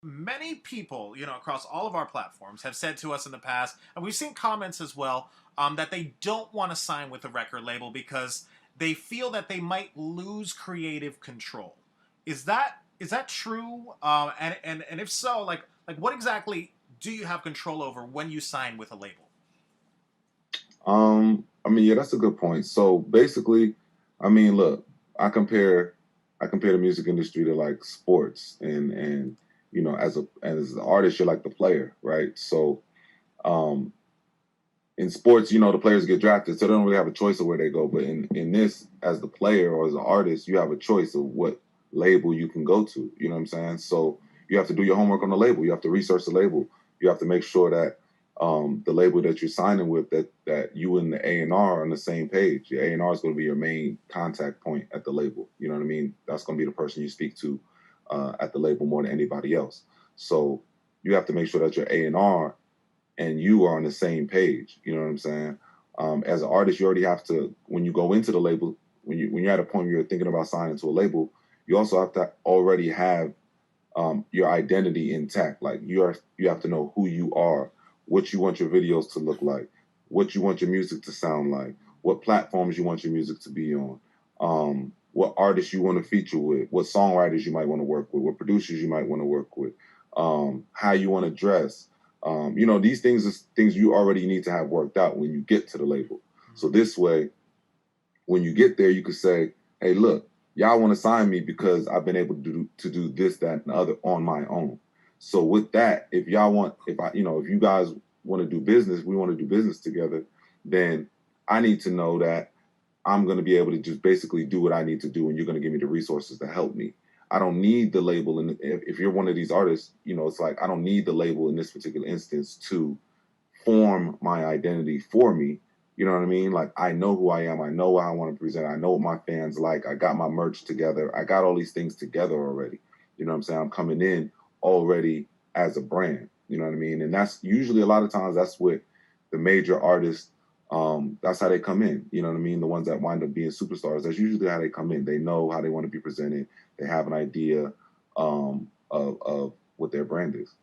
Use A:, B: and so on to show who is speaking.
A: many people, across all of our platforms have said to us in the past, and we've seen comments as well, that they don't want to sign with a record label because they feel that they might lose creative control. Is that true? And if so, like what exactly do you have control over when you sign with a label?
B: I mean, yeah, that's a good point. So basically, I mean, look, I compare I compare the music industry to like sports, and as an artist, you're like the player, right? So um in sports, the players get drafted, so they don't really have a choice of where they go. But in this, as the player or as an artist, you have a choice of what label you can go to. You know what I'm saying? So you have to do your homework on the label. You have to research the label. You have to make sure that the label that you're signing with, that you and the A&R are on the same page. Your A&R is going to be your main contact point at the label. You know what I mean? That's going to be the person you speak to at the label more than anybody else. So you have to make sure that your A&R and you are on the same page. You know what I'm saying? As an artist, you already have to, when you go into the label, when you're at a point where you're thinking about signing to a label, you also have to already have your identity intact. Like you have to know who you are, what you want your videos to look like, what you want your music to sound like, what platforms you want your music to be on, what artists you want to feature with, what songwriters you might want to work with, what producers you might want to work with, how you want to dress. These things is things you already need to have worked out when you get to the label. So this way, when you get there, you could say, "Hey, look, y'all want to sign me because I've been able to do this, that, and the other on my own." So with that, if you guys want to do business, we want to do business together, then I need to know that I'm going to be able to just basically do what I need to do, and you're going to give me the resources to help me. I don't need the label, and if you're one of these artists, it's like I don't need the label in this particular instance to form my identity for me. You know what I mean? Like I know who I am. I know what I want to present. I know what my fans like. I got my merch together. I got all these things together already. You know what I'm saying? I'm coming in already as a brand. You know what I mean? And that's usually a lot of times that's what the major artists. That's how they come in. You know what I mean? The ones that wind up being superstars. That's usually how they come in. They know how they want to be presented. They have an idea of what their brand is.